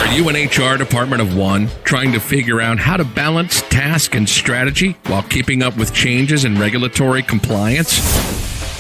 Are you an HR department of one, trying to figure out how to balance task and strategy while keeping up with changes in regulatory compliance?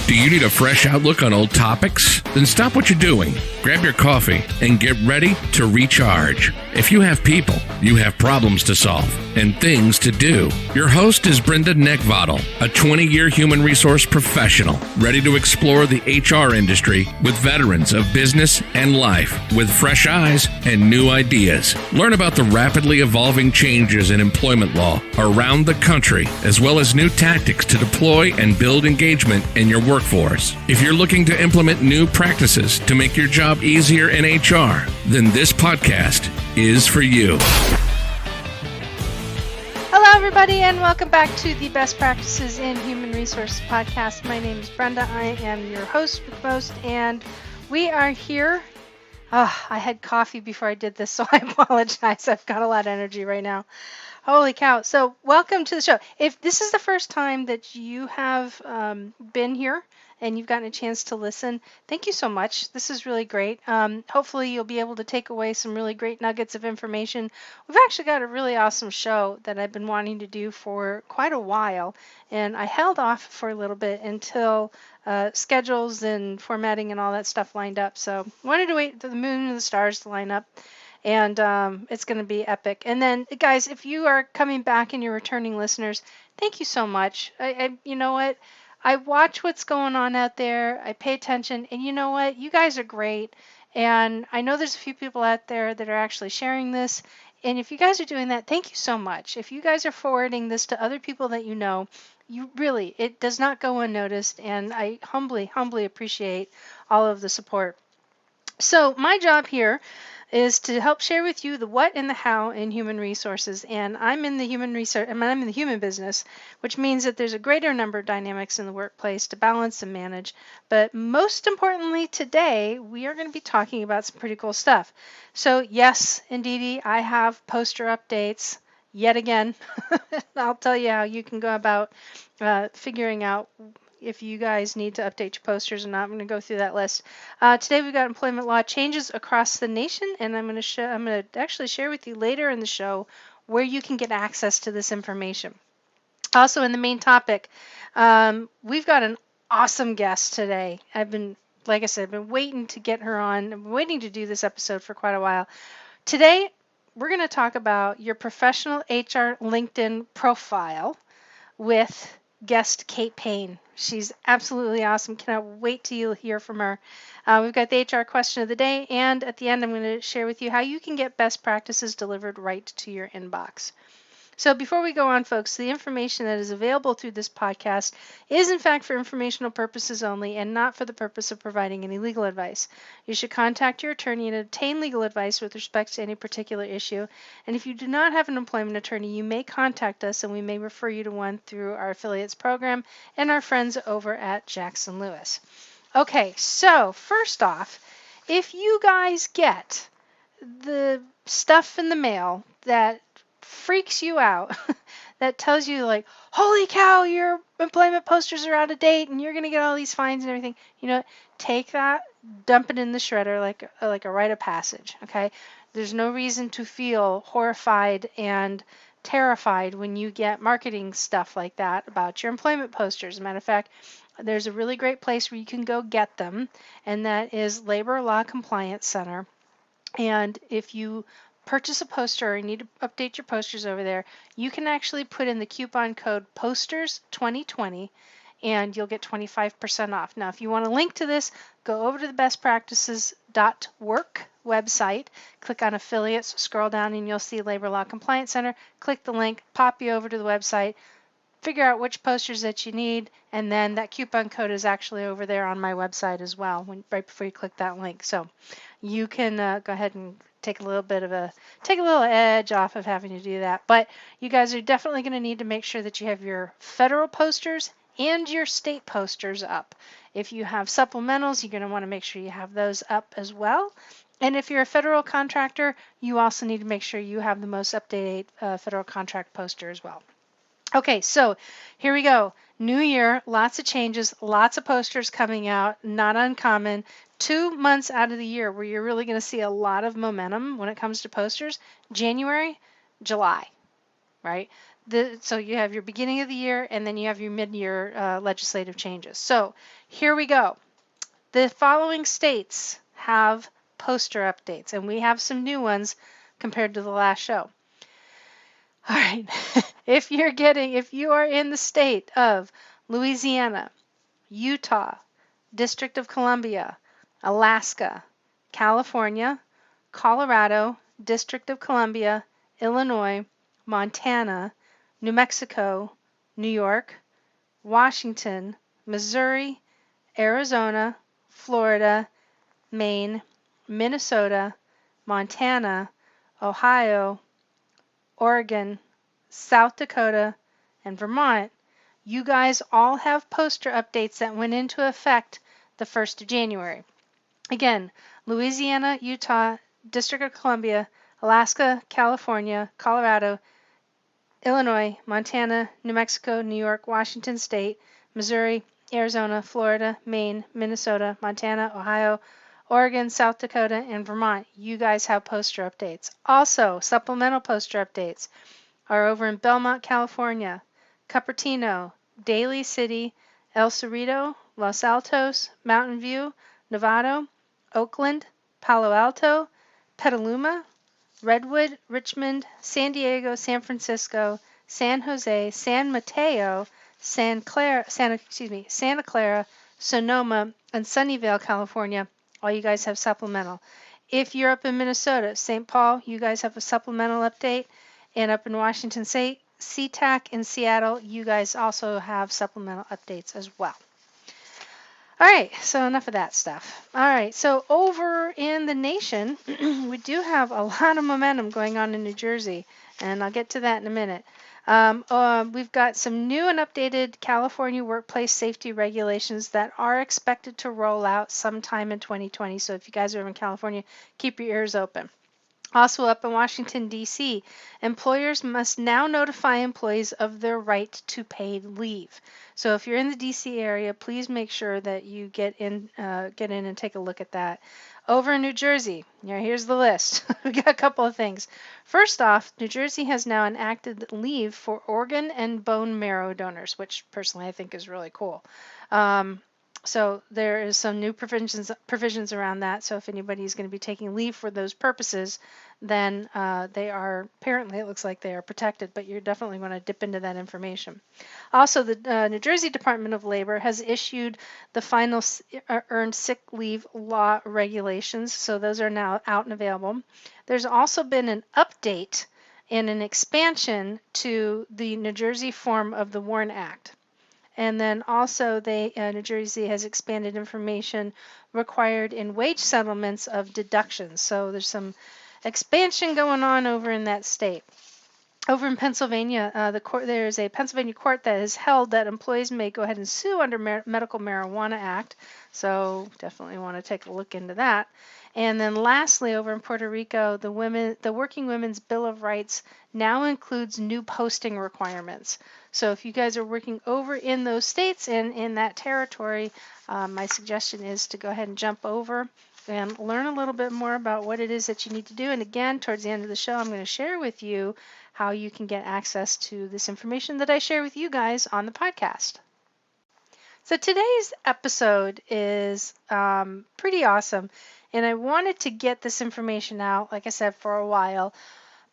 Do you need a fresh outlook on old topics? Then stop what you're doing, grab your coffee, and get ready to recharge. If you have people, you have problems to solve and things to do. Your host is Brenda Neckvattle, a 20-year human resource professional, ready to explore the HR industry with veterans of business and life with fresh eyes and new ideas. Learn about the rapidly evolving changes in employment law around the country, as well as new tactics to deploy and build engagement in your workforce. If you're looking to implement new practices to make your job easier in HR, then this podcast is for you. Hello, everybody, and welcome back to the Best Practices in Human Resources podcast. My name is Brenda. I am your host with most, and we are here. I had coffee before I did this, so I apologize. I've got a lot of energy right now. Holy cow. So welcome to the show. If this is the first time that you have been here and you've gotten a chance to listen, thank you so much. This is really great. Hopefully you'll be able to take away some really great nuggets of information. We've actually got a really awesome show that I've been wanting to do for quite a while, and I held off for a little bit until schedules and formatting and all that stuff lined up. So I wanted to wait for the moon and the stars to line up. And it's going to be epic. And then, guys, if you are coming back and you're returning listeners, thank you so much. You know what? I watch what's going on out there. I pay attention. And you know what? You guys are great. And I know there's a few people out there that are actually sharing this. And if you guys are doing that, thank you so much. If you guys are forwarding this to other people that you know, it does not go unnoticed. And I humbly appreciate all of the support. So my job here is to help share with you the what and the how in human resources. And I'm in the human business, which means that there's a greater number of dynamics in the workplace to balance and manage. But most importantly today, we are going to be talking about some pretty cool stuff. So yes, indeedy, I have poster updates yet again. I'll tell you how you can go about figuring out if you guys need to update your posters or not. I'm going to go through that list. Today we've got employment law changes across the nation, and I'm going to actually share with you later in the show where you can get access to this information. Also, in the main topic, we've got an awesome guest today. Like I said, I've been waiting to get her on. I've been waiting to do this episode for quite a while. Today, we're going to talk about your professional HR LinkedIn profile with guest Kate Paine. She's absolutely awesome. Cannot wait till you hear from her. We've got the HR question of the day, and at the end I'm going to share with you how you can get best practices delivered right to your inbox. So before we go on, folks, the information that is available through this podcast is in fact for informational purposes only and not for the purpose of providing any legal advice. You should contact your attorney and obtain legal advice with respect to any particular issue. And if you do not have an employment attorney, you may contact us and we may refer you to one through our affiliates program and our friends over at Jackson Lewis. Okay, so first off, if you guys get the stuff in the mail that freaks you out, that tells you like, holy cow, your employment posters are out of date and you're going to get all these fines and everything, you know, take that, dump it in the shredder like a rite of passage, okay? There's no reason to feel horrified and terrified when you get marketing stuff like that about your employment posters. As a matter of fact, there's a really great place where you can go get them, and that is Labor Law Compliance Center. And if you purchase a poster or you need to update your posters over there, you can actually put in the coupon code POSTERS2020 and you'll get 25% off. Now, if you want a link to this, go over to the bestpractices.work website, click on affiliates, scroll down and you'll see Labor Law Compliance Center. Click the link, pop you over to the website, figure out which posters that you need, and then that coupon code is actually over there on my website as well, right before you click that link. So you can go ahead and take a little edge off of having to do that. But you guys are definitely going to need to make sure that you have your federal posters and your state posters up. If you have supplementals, you're going to want to make sure you have those up as well. And if you're a federal contractor, you also need to make sure you have the most up-to-date federal contract poster as well. Okay, so here we go. New year, lots of changes, lots of posters coming out, not uncommon. 2 months out of the year where you're really going to see a lot of momentum when it comes to posters: January, July, right? So you have your beginning of the year and then you have your mid-year legislative changes. So here we go. The following states have poster updates, and we have some new ones compared to the last show. All right. If you are in the state of Louisiana, Utah, District of Columbia, Alaska, California, Colorado, District of Columbia, Illinois, Montana, New Mexico, New York, Washington, Missouri, Arizona, Florida, Maine, Minnesota, Montana, Ohio, Oregon, South Dakota, and Vermont, you guys all have poster updates that went into effect the 1st of January. Again, Louisiana, Utah, District of Columbia, Alaska, California, Colorado, Illinois, Montana, New Mexico, New York, Washington State, Missouri, Arizona, Florida, Maine, Minnesota, Montana, Ohio, Oregon, South Dakota, and Vermont. You guys have poster updates. Also, supplemental poster updates are over in Belmont, California, Cupertino, Daly City, El Cerrito, Los Altos, Mountain View, Novato, Oakland, Palo Alto, Petaluma, Redwood, Richmond, San Diego, San Francisco, San Jose, San Mateo, Santa Clara, Sonoma, and Sunnyvale, California. All you guys have supplemental. If you're up in Minnesota, St. Paul, you guys have a supplemental update. And up in Washington State, SeaTac in Seattle, you guys also have supplemental updates as well. All right, so enough of that stuff. All right, so over in the nation, we do have a lot of momentum going on in New Jersey, and I'll get to that in a minute. We've got some new and updated California workplace safety regulations that are expected to roll out sometime in 2020. So if you guys are in California, keep your ears open. Also up in Washington, D.C., employers must now notify employees of their right to paid leave. So if you're in the D.C. area, please make sure that you get in and take a look at that. Over in New Jersey, here's the list. We got a couple of things. First off, New Jersey has now enacted leave for organ and bone marrow donors, which personally I think is really cool. So there is some new provisions around that. So if anybody is going to be taking leave for those purposes, then they are, apparently it looks like they are protected, but you're definitely going to dip into that information. Also, the New Jersey Department of Labor has issued the final earned sick leave law regulations. So those are now out and available. There's also been an update and an expansion to the New Jersey form of the WARN Act. And then also New Jersey has expanded information required in wage settlements of deductions. So there's some expansion going on over in that state. Over in Pennsylvania, there's a Pennsylvania court that has held that employees may go ahead and sue under Medical Marijuana Act. So definitely want to take a look into that. And then lastly, over in Puerto Rico, the Working Women's Bill of Rights now includes new posting requirements. So if you guys are working over in those states and in that territory, my suggestion is to go ahead and jump over and learn a little bit more about what it is that you need to do. And again, towards the end of the show, I'm going to share with you how you can get access to this information that I share with you guys on the podcast. So today's episode is pretty awesome, and I wanted to get this information out, like I said, for a while.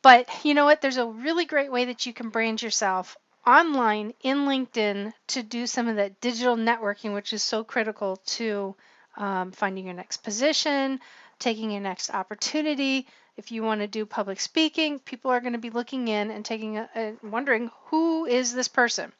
But you know what? There's a really great way that you can brand yourself online in LinkedIn to do some of that digital networking, which is so critical to finding your next position, taking your next opportunity. If you want to do public speaking, people are going to be looking in and wondering, who is this person?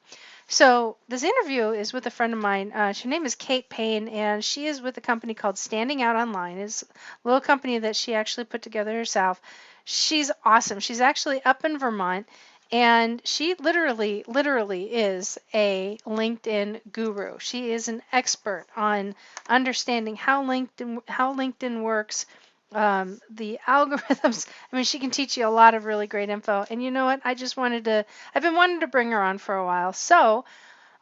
So this interview is with a friend of mine. Her name is Kate Paine, and she is with a company called Standing Out Online. It's a little company that she actually put together herself. She's awesome. She's actually up in Vermont, and she literally is a LinkedIn guru. She is an expert on understanding how LinkedIn works, the algorithms. I mean, she can teach you a lot of really great info. And you know what? I've been wanting to bring her on for a while. So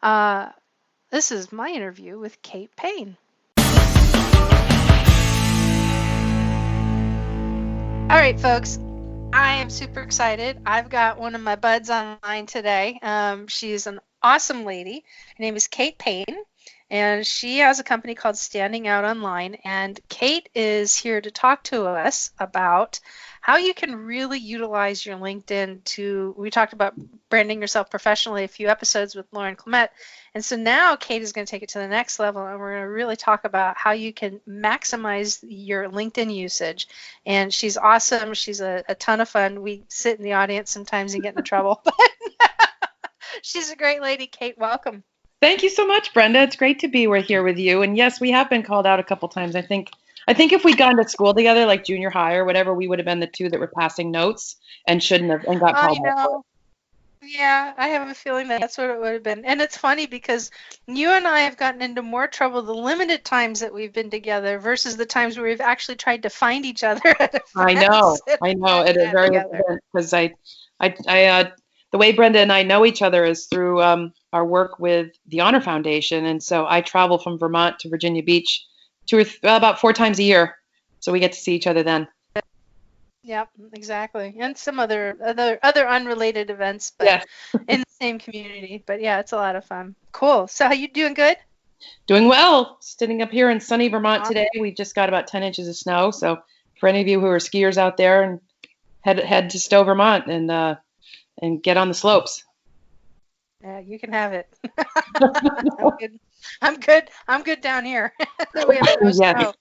uh, this is my interview with Kate Paine. All right, folks. I am super excited. I've got one of my buds online today. She's an awesome lady. Her name is Kate Paine, and she has a company called Standing Out Online. And Kate is here to talk to us about how you can really utilize your LinkedIn we talked about branding yourself professionally a few episodes with Lauren Clement. And so now Kate is going to take it to the next level, and we're going to really talk about how you can maximize your LinkedIn usage. And she's awesome. She's a ton of fun. We sit in the audience sometimes and get in trouble, but she's a great lady. Kate, welcome. Thank you so much, Brenda. It's great to be here with you. And yes, we have been called out a couple times. I think if we'd gone to school together, like junior high or whatever, we would have been the two that were passing notes and shouldn't have and got called out. Yeah, I have a feeling that's what it would have been. And it's funny because you and I have gotten into more trouble the limited times that we've been together versus the times where we've actually tried to find each other at events. I know. It is very important because the way Brenda and I know each other is through our work with the Honor Foundation. And so I travel from Vermont to Virginia Beach about 4 times a year. So we get to see each other then. Yep, exactly. And some other unrelated events, but in the same community. But yeah, it's a lot of fun. Cool. So how you doing? Good? Doing well. Sitting up here in sunny Vermont today. We just got about 10 inches of snow. So for any of you who are skiers out there, and head to Stowe, Vermont and get on the slopes. Yeah, you can have it. I'm good down here. We have no snow.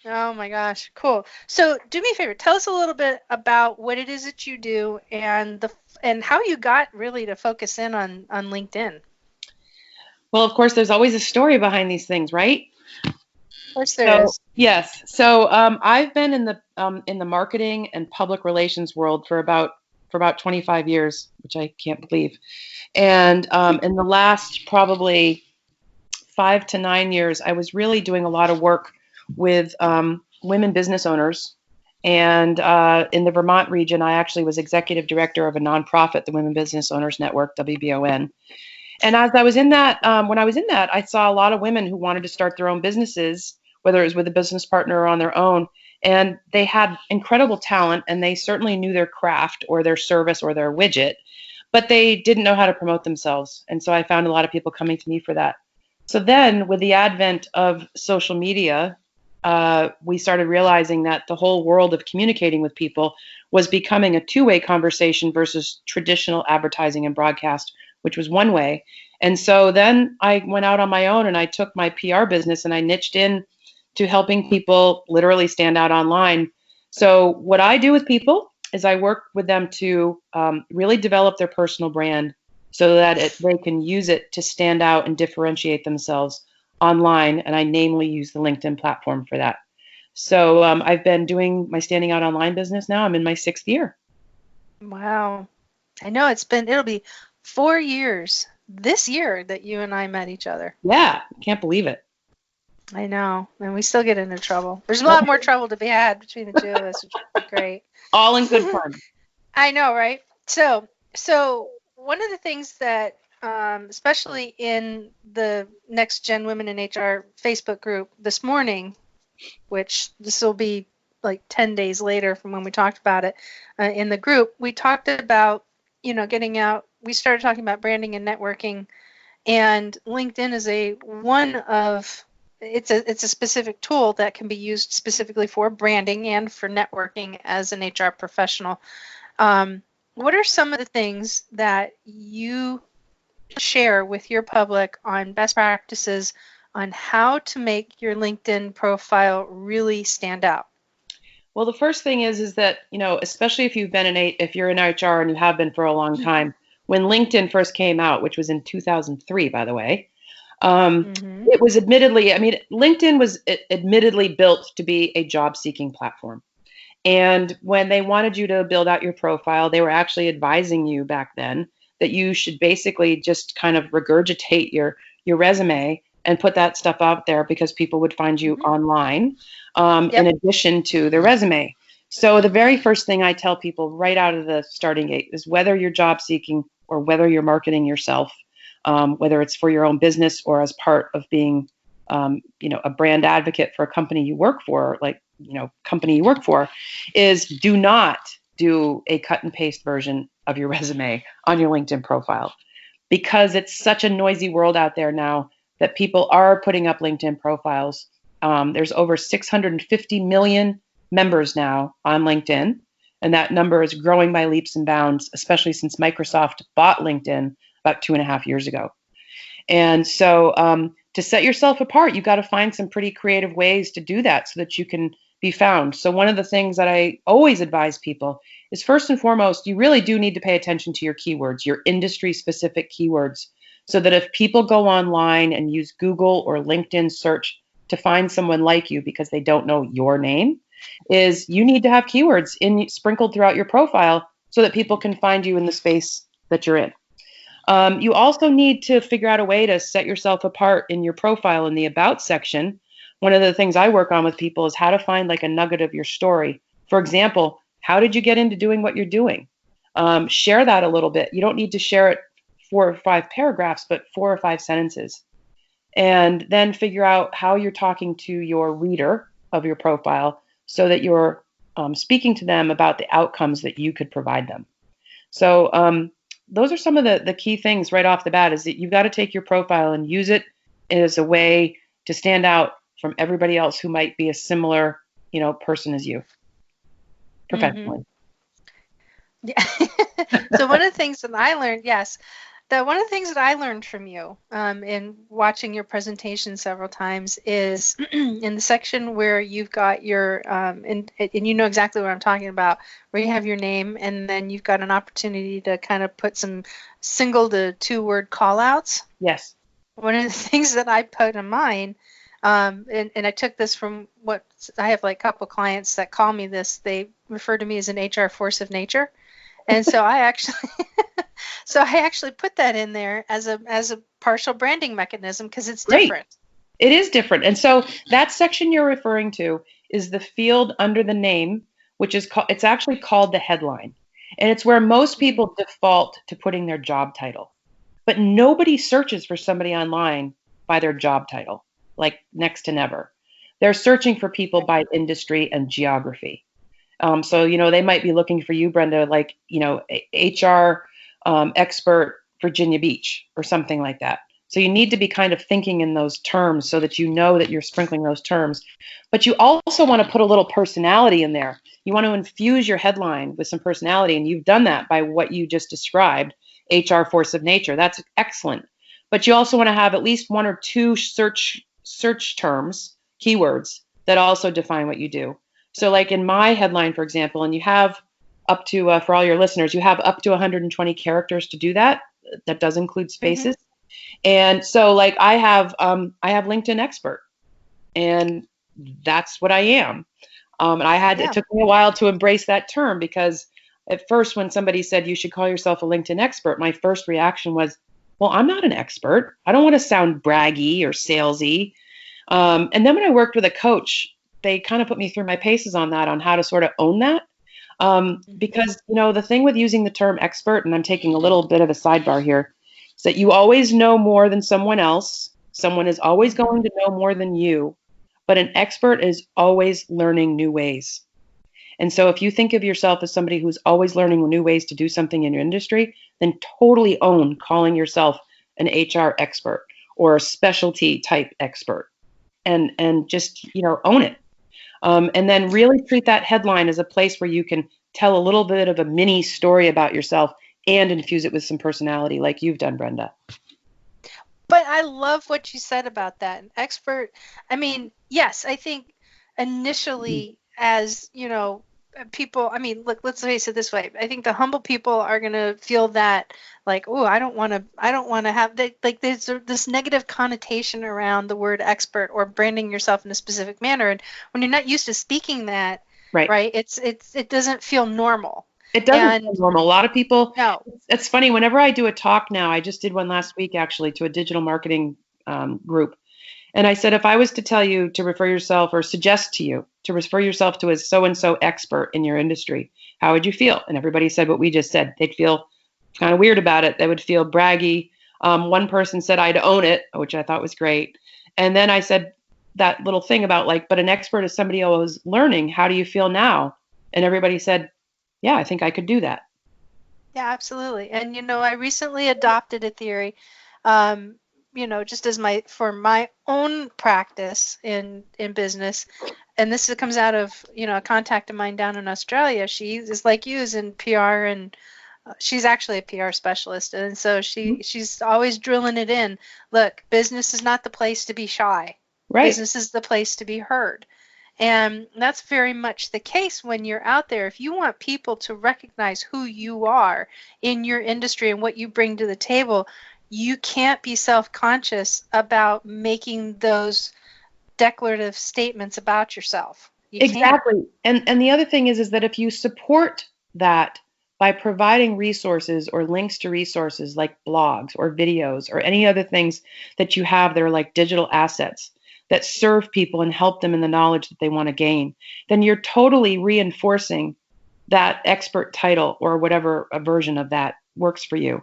Oh my gosh, cool. So do me a favor, tell us a little bit about what it is that you do and how you got really to focus in on LinkedIn. Well, of course, there's always a story behind these things, right? Of course there is. Yes. So I've been in the marketing and public relations world for about 25 years, which I can't believe. And in the last probably 5 to 9 years, I was really doing a lot of work with women business owners. And in the Vermont region, I actually was executive director of a nonprofit, the Women Business Owners Network, WBON. And as I was in that, when I was in that, I saw a lot of women who wanted to start their own businesses, whether it was with a business partner or on their own. And they had incredible talent, and they certainly knew their craft or their service or their widget, but they didn't know how to promote themselves. And so I found a lot of people coming to me for that. So then with the advent of social media, we started realizing that the whole world of communicating with people was becoming a two-way conversation versus traditional advertising and broadcast, which was one way. And so then I went out on my own and I took my PR business and I niched in to helping people literally stand out online. So what I do with people is I work with them to really develop their personal brand so that they can use it to stand out and differentiate themselves online, and I namely use the LinkedIn platform for that. So I've been doing my Standing Out Online business now. I'm in my 6th year. Wow. I know it'll be 4 years this year that you and I met each other. Yeah, can't believe it. I know, and we still get into trouble. There's a lot more trouble to be had between the two of us, which would be great. All in good fun. I know, right? So one of the things that especially in the Next Gen Women in HR Facebook group this morning, which this will be like 10 days later from when we talked about it in the group, we talked about, getting out. We started talking about branding and networking, and LinkedIn is it's a specific tool that can be used specifically for branding and for networking as an HR professional. What are some of the things that you share with your public on best practices on how to make your LinkedIn profile really stand out? Well, the first thing is that, especially if you're in HR and you have been for a long time, when LinkedIn first came out, which was in 2003, by the way, it was LinkedIn was admittedly built to be a job-seeking platform. And when they wanted you to build out your profile, they were actually advising you back then that you should basically just kind of regurgitate your resume and put that stuff out there because people would find you online, in addition to their resume. So the very first thing I tell people right out of the starting gate is whether you're job seeking or whether you're marketing yourself, whether it's for your own business or as part of being, a brand advocate for a company you work for, company you work for, is do not do a cut and paste version of your resume on your LinkedIn profile, because it's such a noisy world out there now that people are putting up LinkedIn profiles. There's over 650 million members now on LinkedIn, and that number is growing by leaps and bounds, especially since Microsoft bought LinkedIn about 2.5 years ago. And so to set yourself apart, you've got to find some pretty creative ways to do that so that you can be found. So one of the things that I always advise people is, first and foremost, you really do need to pay attention to your keywords, your industry specific keywords, so that if people go online and use Google or LinkedIn search to find someone like you because they don't know your name, is you need to have keywords sprinkled throughout your profile so that people can find you in the space that you're in. You also need to figure out a way to set yourself apart in your profile in the About section. One of the things I work on with people is how to find like a nugget of your story. For example, how did you get into doing what you're doing? Share that a little bit. You don't need to share it 4 or 5 paragraphs, but 4 or 5 sentences. And then figure out how you're talking to your reader of your profile so that you're speaking to them about the outcomes that you could provide them. So those are some of the key things right off the bat, is that you've got to take your profile and use it as a way to stand out from everybody else who might be a similar, person as you professionally. Yeah. So one of the things that I learned, one of the things that I learned from you in watching your presentation several times is in the section where you've got your, and you know exactly what I'm talking about, where you have your name and then you've got an opportunity to kind of put some single to 2-word call outs. Yes. One of the things that I put in mine, and I took this from what I have, like a couple clients that call me this, they refer to me as an HR force of nature. And so I actually put that in there as a partial branding mechanism because it's different. It is different. And so that section you're referring to is the field under the name, which is it's actually called the headline. And it's where most people default to putting their job title. But nobody searches for somebody online by their job title, like next to never. They're searching for people by industry and geography. So, they might be looking for you, Brenda, like, HR expert Virginia Beach or something like that. So you need to be kind of thinking in those terms so that you know that you're sprinkling those terms. But you also want to put a little personality in there. You want to infuse your headline with some personality, and you've done that by what you just described, HR force of nature. That's excellent. But you also want to have at least 1 or 2 search terms, keywords, that also define what you do. So like in my headline, for example, and you have up to, for all your listeners, you have up to 120 characters to do that. That does include spaces. And so like I have LinkedIn expert, and that's what I am. And it took me a while to embrace that term, because at first when somebody said you should call yourself a LinkedIn expert, my first reaction was, well, I'm not an expert. I don't want to sound braggy or salesy. And then when I worked with a coach, they kind of put me through my paces on that, on how to sort of own that. Because, the thing with using the term expert, and I'm taking a little bit of a sidebar here, is that you always know more than someone else. Someone is always going to know more than you, but an expert is always learning new ways. And so if you think of yourself as somebody who's always learning new ways to do something in your industry, then totally own calling yourself an HR expert or a specialty type expert, and just, own it. And then really treat that headline as a place where you can tell a little bit of a mini story about yourself and infuse it with some personality, like you've done, Brenda. But I love what you said about that. An expert, I mean, yes, I think initially as, people, I mean, look, let's face it this way. I think the humble people are going to feel that like, oh, I don't want to have that, like there's this negative connotation around the word expert or branding yourself in a specific manner. And when you're not used to speaking that, right, it doesn't feel normal. It doesn't feel normal. A lot of people, no. It's funny, whenever I do a talk now, I just did one last week actually to a digital marketing group. And I said, if I was to tell you to refer yourself or suggest to you to refer yourself to a so-and-so expert in your industry, how would you feel? And everybody said what we just said. They'd feel kind of weird about it. They would feel braggy. One person said I'd own it, which I thought was great. And then I said that little thing about like, but an expert is somebody who was learning. How do you feel now? And everybody said, yeah, I think I could do that. Yeah, absolutely. And I recently adopted a theory, just as for my own practice in business. And this comes out of, a contact of mine down in Australia. She is like you, is in PR, and she's actually a PR specialist. And so she's always drilling it in. Look, business is not the place to be shy. Right. Business is the place to be heard. And that's very much the case when you're out there. If you want people to recognize who you are in your industry and what you bring to the table, you can't be self-conscious about making those declarative statements about yourself. You exactly. And the other thing is that if you support that by providing resources or links to resources like blogs or videos or any other things that you have that are like digital assets that serve people and help them in the knowledge that they want to gain, then you're totally reinforcing that expert title or whatever a version of that works for you.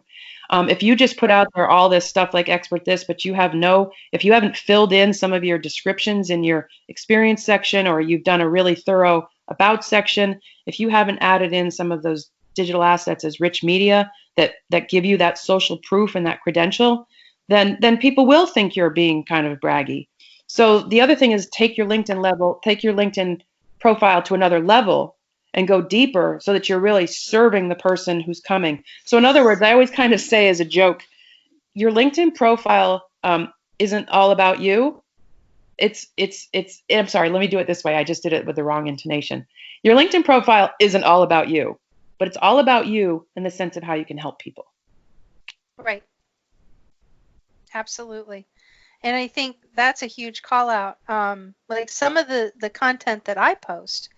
If you just put out there all this stuff like expert this, but if you haven't filled in some of your descriptions in your experience section, or you've done a really thorough about section, if you haven't added in some of those digital assets as rich media that give you that social proof and that credential, then people will think you're being kind of braggy. So the other thing is take your LinkedIn profile to another level and go deeper so that you're really serving the person who's coming. So in other words, I always kind of say as a joke, your LinkedIn profile isn't all about you. I'm sorry, let me do it this way. I just did it with the wrong intonation. Your LinkedIn profile isn't all about you, but it's all about you in the sense of how you can help people. Right. Absolutely. And I think that's a huge call out. Like some of the content that I post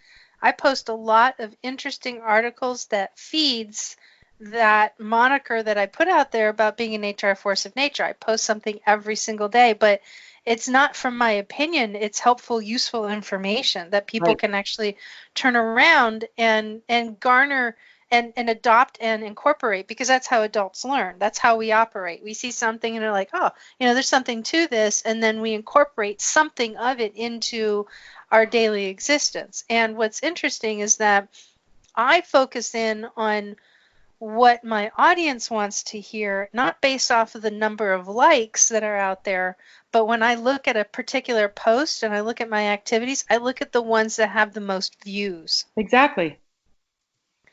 a lot of interesting articles that feeds that moniker that I put out there about being an HR force of nature. I post something every single day, but it's not from my opinion. It's helpful, useful information that people can actually turn around and garner and adopt and incorporate, because that's how adults learn. That's how we operate. We see something and they're like, oh, there's something to this, and then we incorporate something of it into our daily existence. And what's interesting is that I focus in on what my audience wants to hear, not based off of the number of likes that are out there, but when I look at a particular post and I look at my activities, I look at the ones that have the most views. Exactly.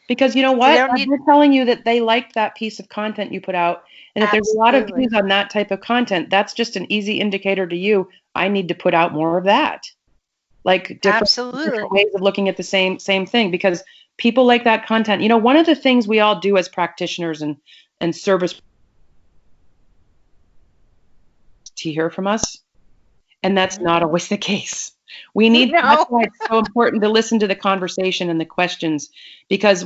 Because you know what? They're telling you that they liked that piece of content you put out. And if there's a lot of views on that type of content, that's just an easy indicator to you. I need to put out more of that. Like different ways of looking at the same thing, because people like that content. One of the things we all do as practitioners and service to hear from us, and that's not always the case. We need, that's why it's so important to listen to the conversation and the questions, because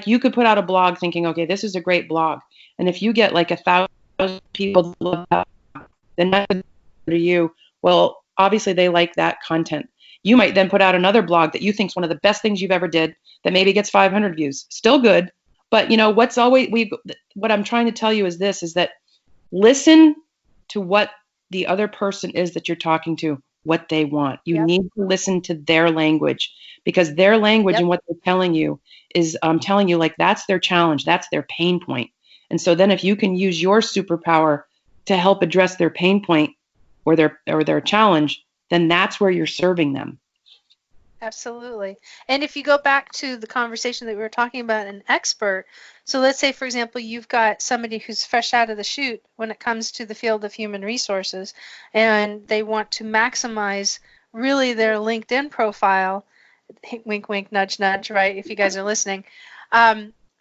you could put out a blog thinking, okay, this is a great blog. And if you get like 1,000 people to look up, then that's to you. Well, obviously they like that content. You might then put out another blog that you think is one of the best things you've ever did that maybe gets 500 views. Still good. But what I'm trying to tell you is that listen to what the other person is that you're talking to, what they want. You need to listen to their language, because their language and what they're telling you is telling you like that's their challenge, that's their pain point. And so then if you can use your superpower to help address their pain point or their challenge, then that's where you're serving them. Absolutely. And if you go back to the conversation that we were talking about, an expert, so let's say, for example, you've got somebody who's fresh out of the chute when it comes to the field of human resources, and they want to maximize really their LinkedIn profile, wink, wink, nudge, nudge, right, if you guys are listening.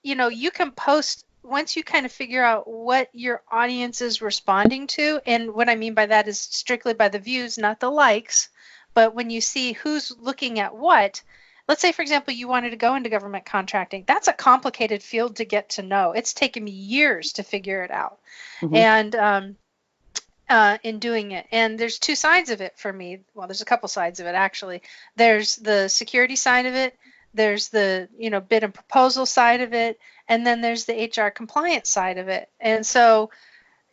You can post, once you kind of figure out what your audience is responding to, and what I mean by that is strictly by the views, not the likes, but when you see who's looking at what, let's say, for example, you wanted to go into government contracting. That's a complicated field to get to know. It's taken me years to figure it out. Mm-hmm. in doing it. And there's two sides of it for me. Well, there's a couple sides of it actually. There's the security side of it. There's the bid and proposal side of it, and then there's the HR compliance side of it. And so,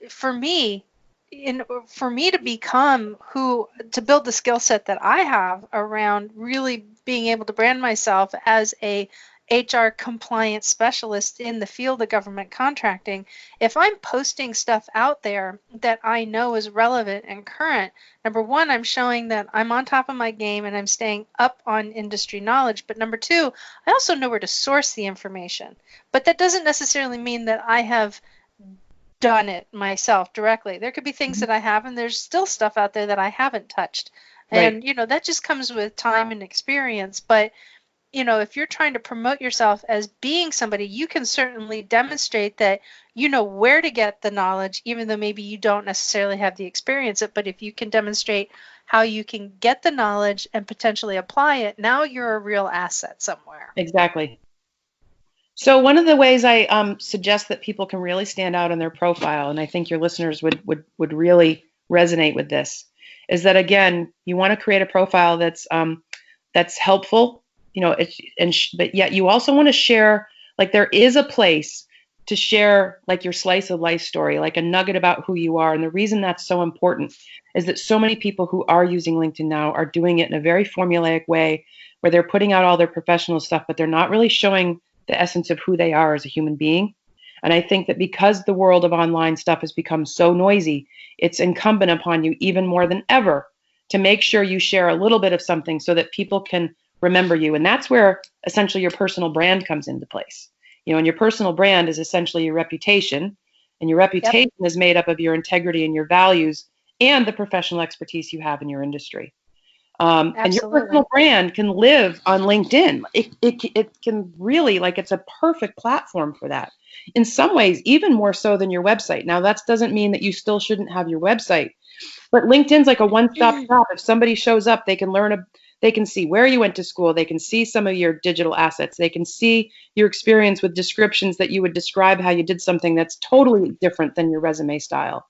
for me, to become to build the skill set that I have around really being able to brand myself as a HR compliance specialist in the field of government contracting, if I'm posting stuff out there that I know is relevant and current, number one, I'm showing that I'm on top of my game and I'm staying up on industry knowledge. But number two, I also know where to source the information. But that doesn't necessarily mean that I have done it myself directly. There could be things that I have, and there's still stuff out there that I haven't touched. And, that just comes with time and experience. But if you're trying to promote yourself as being somebody, you can certainly demonstrate that you know where to get the knowledge, even though maybe you don't necessarily have the experience. But if you can demonstrate how you can get the knowledge and potentially apply it, now you're a real asset somewhere. Exactly. So one of the ways I suggest that people can really stand out in their profile, and I think your listeners would really resonate with this, is that, again, you want to create a profile that's helpful. But yet you also want to share, like, there is a place to share, like, your slice of life story, like a nugget about who you are. And the reason that's so important is that so many people who are using LinkedIn now are doing it in a very formulaic way, where they're putting out all their professional stuff, but they're not really showing the essence of who they are as a human being. And I think that because the world of online stuff has become so noisy, it's incumbent upon you even more than ever to make sure you share a little bit of something so that people can remember you. And that's where essentially your personal brand comes into place. And your personal brand is essentially your reputation, and your reputation is made up of your integrity and your values and the professional expertise you have in your industry. And your personal brand can live on LinkedIn. It can really, like, it's a perfect platform for that. In some ways, even more so than your website. Now, that doesn't mean that you still shouldn't have your website, but LinkedIn's like a one-stop shop. If somebody shows up, they can see where you went to school. They can see some of your digital assets. They can see your experience with descriptions that you would describe how you did something that's totally different than your resume style,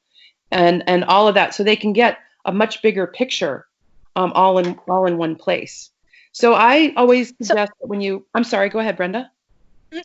and all of that. So they can get a much bigger picture, all in one place. So I always suggest that I'm sorry, go ahead, Brenda.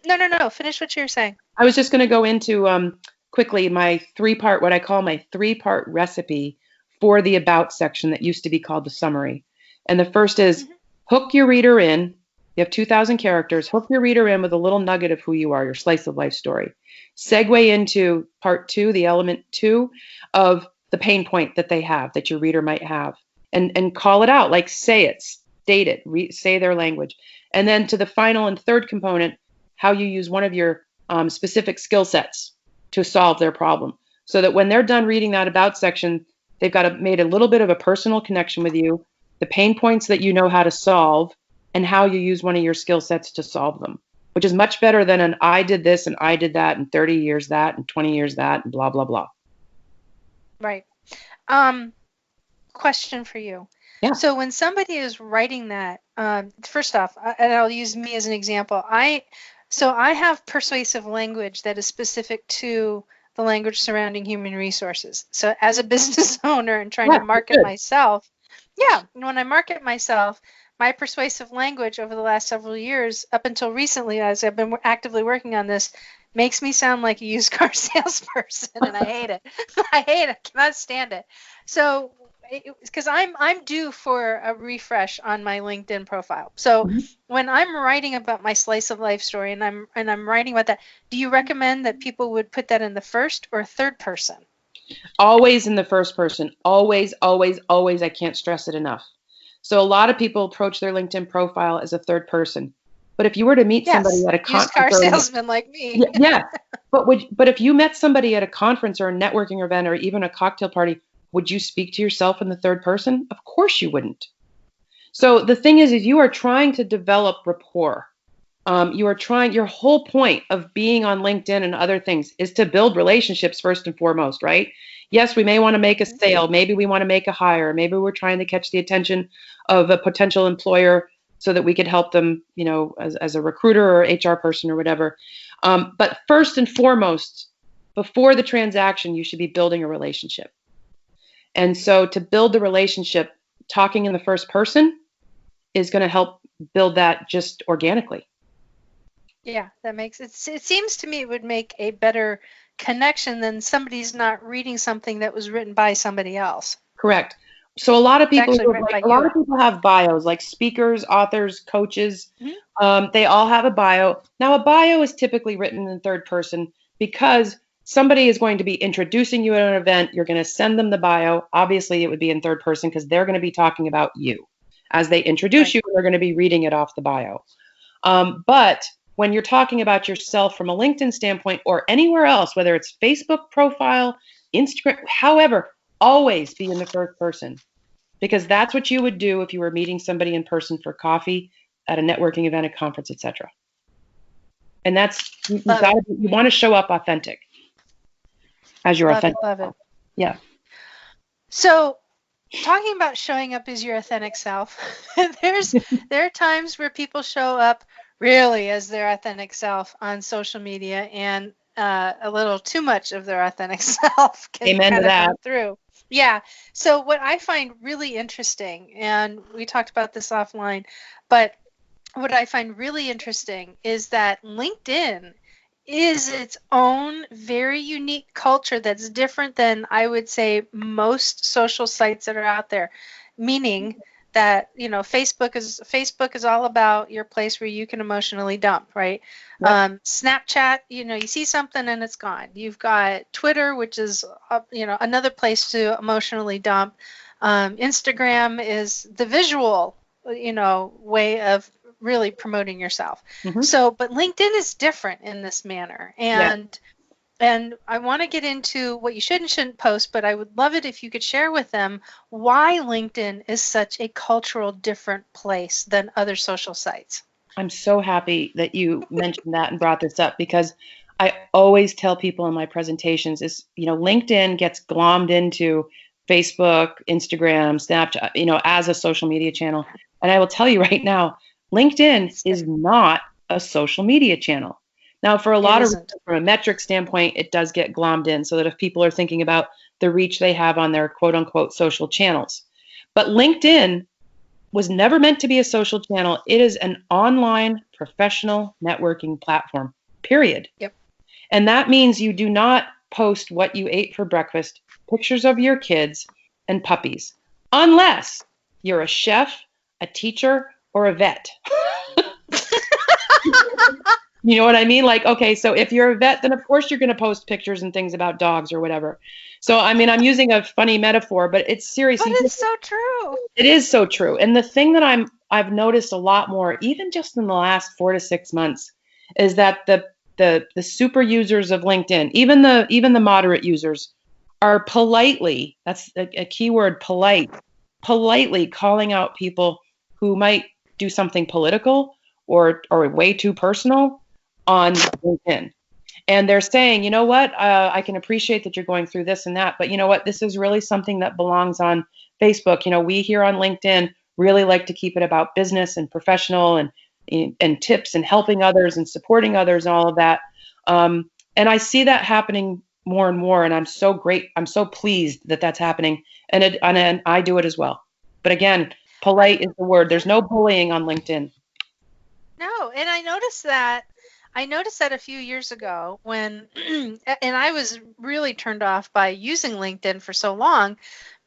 No. Finish what you're saying. I was just going to go into quickly what I call my three-part recipe for the about section that used to be called the summary. And the first is hook your reader in. You have 2,000 characters. Hook your reader in with a little nugget of who you are, your slice of life story. Segue into part two, the element two of the pain point that they have, that your reader might have, and call it out, like say it, state it, say their language. And then to the final and third component, how you use one of your specific skill sets to solve their problem. So that when they're done reading that about section, they've made a little bit of a personal connection with you, the pain points that you know how to solve, and how you use one of your skill sets to solve them, which is much better than an I did this and I did that and 30 years that and 20 years that and blah, blah, blah. Right. Question for you. Yeah. So when somebody is writing that, first off, and I'll use me as an example, I have persuasive language that is specific to the language surrounding human resources. So as a business owner and trying to market myself, when I market myself, my persuasive language over the last several years, up until recently, as I've been actively working on this, makes me sound like a used car salesperson, and I hate it. I cannot stand it. So, because I'm due for a refresh on my LinkedIn profile. So when I'm writing about my slice of life story and I'm writing about that, do you recommend that people would put that in the first or third person? Always in the first person. Always, always, always. I can't stress it enough. So a lot of people approach their LinkedIn profile as a third person. But if you were to meet somebody at a conference, used car salesman like me. But if you met somebody at a conference or a networking event or even a cocktail party, would you speak to yourself in the third person? Of course you wouldn't. So the thing is you are trying to develop rapport. Your whole point of being on LinkedIn and other things is to build relationships first and foremost, right? Yes, we may want to make a sale. Maybe we want to make a hire. Maybe we're trying to catch the attention of a potential employer so that we could help them, as a recruiter or HR person or whatever. But first and foremost, before the transaction, you should be building a relationship. And so to build the relationship, talking in the first person is going to help build that just organically. Yeah, that makes it. It seems to me it would make a better connection than somebody's not reading something that was written by somebody else. Correct. So a lot of It's people actually written by a lot you. of people have bios, like speakers, authors, coaches. Mhm. They all have a bio. Now, a bio is typically written in third person because somebody is going to be introducing you at an event. You're going to send them the bio. Obviously, it would be in third person because they're going to be talking about you as they introduce Right. you. They're going to be reading it off the bio. But when you're talking about yourself from a LinkedIn standpoint or anywhere else, whether it's Facebook profile, Instagram, however, always be in the first person, because that's what you would do if you were meeting somebody in person for coffee at a networking event, a conference, etc. And that's you want to show up authentic as your authentic. Love it. Yeah. So, talking about showing up as your authentic self, there are times where people show up really as their authentic self on social media, and a little too much of their authentic self can Amen to kind of that. come through. Yeah. So what I find really interesting, and we talked about this offline, but what I find really interesting is that LinkedIn is its own very unique culture that's different than, I would say, most social sites that are out there. Meaning that, Facebook is all about your place where you can emotionally dump, right? Yep. Snapchat, you see something and it's gone. You've got Twitter, which is another place to emotionally dump. Instagram is the visual way of really promoting yourself. Mm-hmm. So, but LinkedIn is different in this manner. Yeah. And I want to get into what you should and shouldn't post, but I would love it if you could share with them why LinkedIn is such a cultural different place than other social sites. I'm so happy that you mentioned that and brought this up, because I always tell people in my presentations is, LinkedIn gets glommed into Facebook, Instagram, Snapchat, as a social media channel. And I will tell you right now, LinkedIn is not a social media channel. Now, for a lot of reasons, from a metric standpoint, it does get glommed in, so that if people are thinking about the reach they have on their quote unquote social channels. But LinkedIn was never meant to be a social channel. It is an online professional networking platform, period. Yep. And that means you do not post what you ate for breakfast, pictures of your kids, and puppies, unless you're a chef, a teacher, or a vet. You know what I mean? Like, okay, so if you're a vet, then of course you're going to post pictures and things about dogs or whatever. So, I mean, I'm using a funny metaphor, but it's seriously. But it's so true. It is so true. And the thing that I've noticed a lot more, even just in the last 4 to 6 months, is that the super users of LinkedIn, even the moderate users, are politely, that's a key word, politely calling out people who might do something political or way too personal on LinkedIn. And they're saying, you know what, I can appreciate that you're going through this and that, but you know what, this is really something that belongs on Facebook. We here on LinkedIn really like to keep it about business and professional and tips and helping others and supporting others and all of that. And I see that happening more and more, and I'm so pleased that that's happening. And I do it as well. But again, polite is the word. There's no bullying on LinkedIn. No, and I noticed that a few years ago when, and I was really turned off by using LinkedIn for so long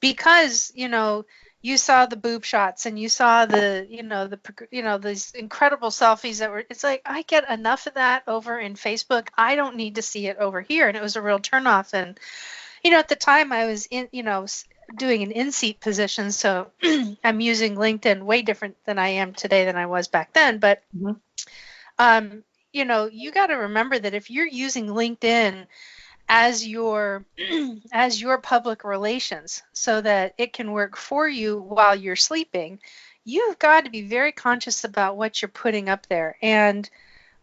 because, you saw the boob shots and you saw these incredible selfies that were, it's like, I get enough of that over in Facebook. I don't need to see it over here. And it was a real turnoff. And, at the time I was doing an in-seat position. So I'm using LinkedIn way different than I am today than I was back then. But, you got to remember that if you're using LinkedIn as your public relations so that it can work for you while you're sleeping, you've got to be very conscious about what you're putting up there. And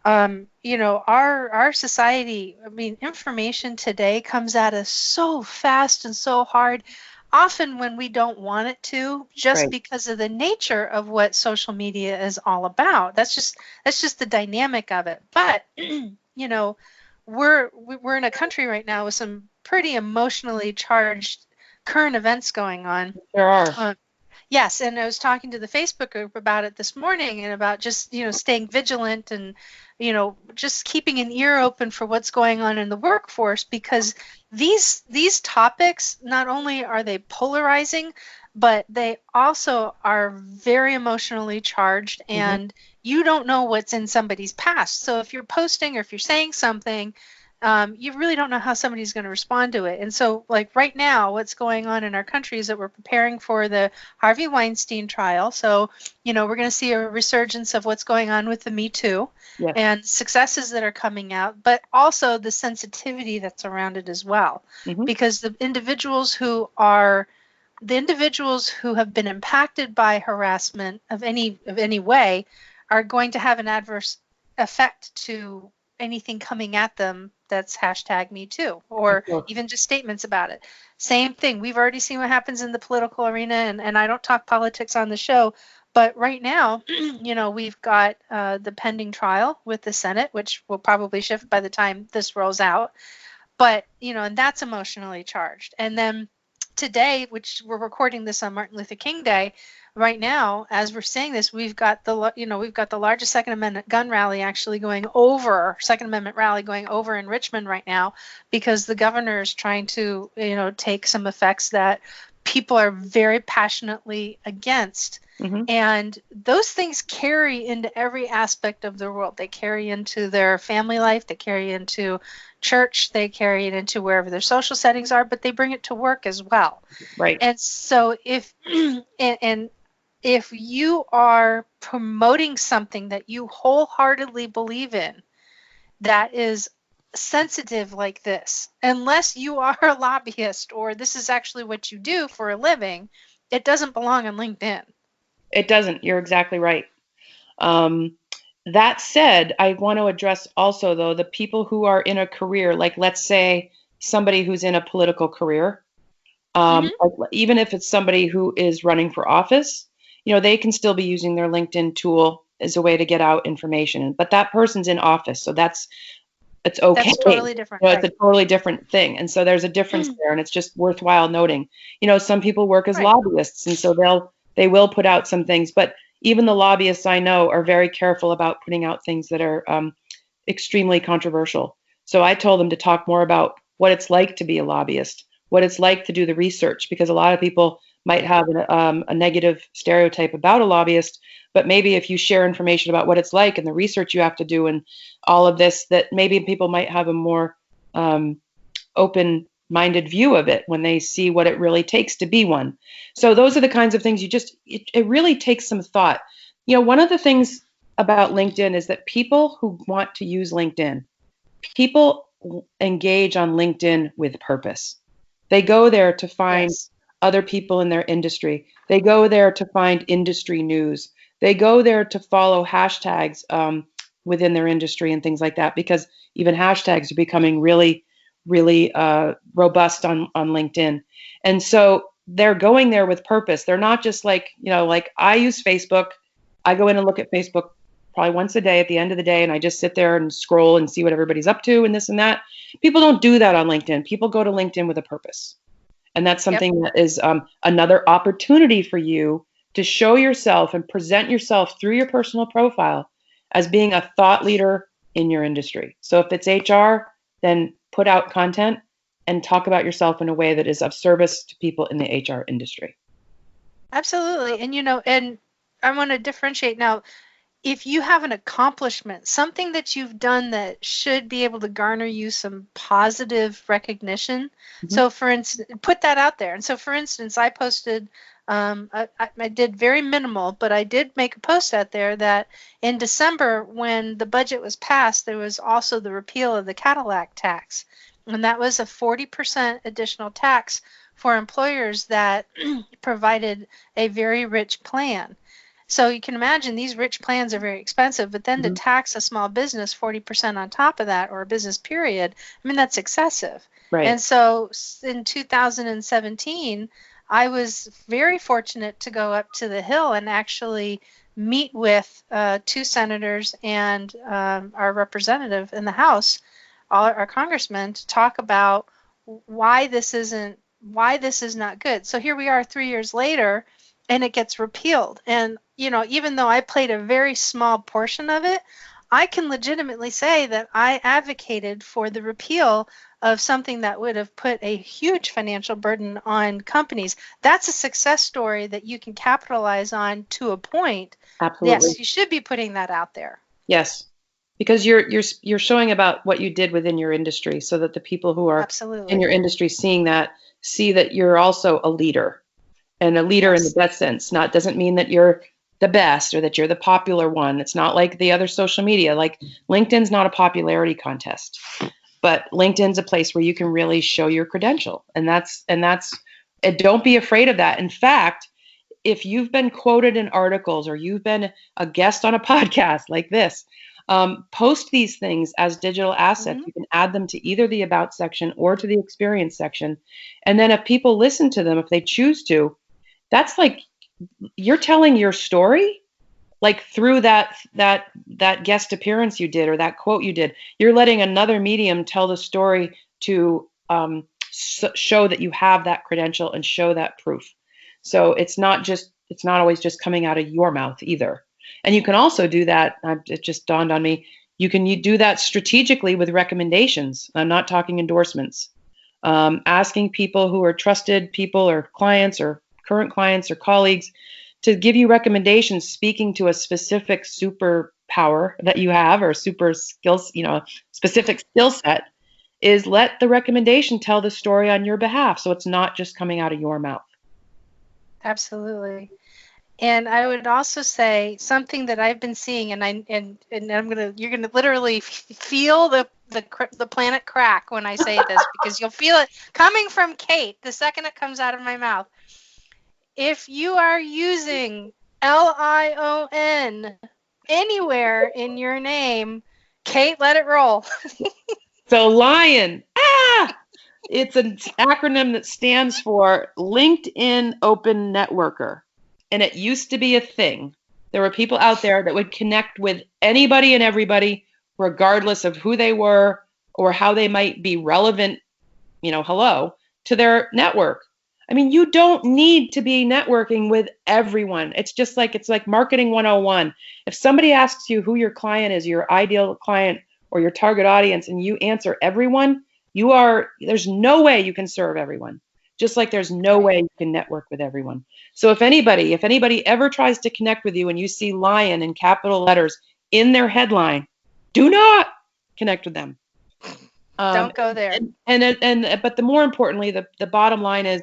our society, I mean, information today comes at us so fast and so hard, often when we don't want it to, just Right. because of the nature of what social media is all about. That's just the dynamic of it. But we're in a country right now with some pretty emotionally charged current events going on. There are. Yes, and I was talking to the Facebook group about it this morning and about just, staying vigilant and, just keeping an ear open for what's going on in the workforce, because these topics, not only are they polarizing, but they also are very emotionally charged, and you don't know what's in somebody's past. So if you're posting or if you're saying something, you really don't know how somebody's going to respond to it. And so, like right now, what's going on in our country is that we're preparing for the Harvey Weinstein trial. So, we're going to see a resurgence of what's going on with the Me Too and successes that are coming out, but also the sensitivity that's around it as well. Because the individuals who have been impacted by harassment of any way are going to have an adverse effect to anything coming at them that's #MeToo, or even just statements about it. Same thing. We've already seen what happens in the political arena, and I don't talk politics on the show, but right now, we've got the pending trial with the Senate, which will probably shift by the time this rolls out. But, and that's emotionally charged. And then today, which we're recording this on Martin Luther King Day, right now, as we're saying this, we've got the largest Second Amendment rally going over in Richmond right now, because the governor is trying to, take some effects that people are very passionately against. And those things carry into every aspect of their world. They carry into their family life, they carry into church, they carry it into wherever their social settings are, but they bring it to work as well. Right. And so if you are promoting something that you wholeheartedly believe in that is sensitive like this, unless you are a lobbyist or this is actually what you do for a living, it doesn't belong on LinkedIn. It doesn't. You're exactly right. That said, I want to address also, though, the people who are in a career, like let's say somebody who's in a political career, even if it's somebody who is running for office, they can still be using their LinkedIn tool as a way to get out information. But that person's in office, so it's okay. That's totally different. It's a totally different thing. And so there's a difference there, and it's just worthwhile noting. Some people work as lobbyists, and so they will put out some things, but even the lobbyists I know are very careful about putting out things that are extremely controversial. So I told them to talk more about what it's like to be a lobbyist, what it's like to do the research, because a lot of people might have a negative stereotype about a lobbyist, but maybe if you share information about what it's like and the research you have to do and all of this, that maybe people might have a more open-minded view of it when they see what it really takes to be one. So those are the kinds of things it really takes some thought. One of the things about LinkedIn is that people who want to use LinkedIn, people engage on LinkedIn with purpose. They go there to find other people in their industry. They go there to find industry news. They go there to follow hashtags within their industry and things like that, because even hashtags are becoming really, really robust on LinkedIn. And so they're going there with purpose. They're not just like I use Facebook. I go in and look at Facebook probably once a day at the end of the day, and I just sit there and scroll and see what everybody's up to and this and that. People don't do that on LinkedIn. People go to LinkedIn with a purpose. And that's something that is another opportunity for you to show yourself and present yourself through your personal profile as being a thought leader in your industry. So if it's HR, then put out content and talk about yourself in a way that is of service to people in the HR industry. Absolutely. And I want to differentiate now. If you have an accomplishment, something that you've done that should be able to garner you some positive recognition. So for instance, put that out there. And so for instance, I posted, I did very minimal, but I did make a post out there that in December, when the budget was passed, there was also the repeal of the Cadillac tax. And that was a 40% additional tax for employers that provided a very rich plan. So you can imagine these rich plans are very expensive, but then to tax a small business 40% on top of that, or a business period, that's excessive. Right. And so in 2017, I was very fortunate to go up to the Hill and actually meet with 2 senators and our representative in the House, our congressman, to talk about why this isn't why this is not good. So here we are 3 years later, and it gets repealed. And, even though I played a very small portion of it, I can legitimately say that I advocated for the repeal of something that would have put a huge financial burden on companies. That's a success story that you can capitalize on to a point. Absolutely. Yes, you should be putting that out there. Yes, because you're showing about what you did within your industry, so that the people who are Absolutely. in your industry see that you're also a leader, and a leader in the best sense. Doesn't mean that you're the best or that you're the popular one. It's not like the other social media. Like LinkedIn's not a popularity contest, but LinkedIn's a place where you can really show your credential, and don't be afraid of that. In fact, if you've been quoted in articles or you've been a guest on a podcast like this, post these things as digital assets. Mhm. You can add them to either the about section or to the experience section. And then if people listen to them, if they choose to, that's like you're telling your story, like through that guest appearance you did or that quote you did. You're letting another medium tell the story to show that you have that credential and show that proof. So it's not always just coming out of your mouth either. And you can also do that. It just dawned on me. You do that strategically with recommendations. I'm not talking endorsements. Asking people who are trusted people or clients or current clients or colleagues to give you recommendations, speaking to a specific superpower that you have or super skills, specific skill set, is let the recommendation tell the story on your behalf. So it's not just coming out of your mouth. Absolutely. And I would also say something that I've been seeing, and you're gonna literally feel the planet crack when I say this, because you'll feel it coming from Kate the second it comes out of my mouth. If you are using LION anywhere in your name, Kate, let it roll. So LION, it's an acronym that stands for LinkedIn Open Networker. And it used to be a thing. There were people out there that would connect with anybody and everybody, regardless of who they were or how they might be relevant, to their network. I mean, you don't need to be networking with everyone. It's like marketing 101. If somebody asks you who your client is, your ideal client or your target audience, and you answer everyone, there's no way you can serve everyone. Just like there's no way you can network with everyone. So if anybody ever tries to connect with you and you see LION in capital letters in their headline, do not connect with them. Don't go there. But the more importantly, the bottom line is,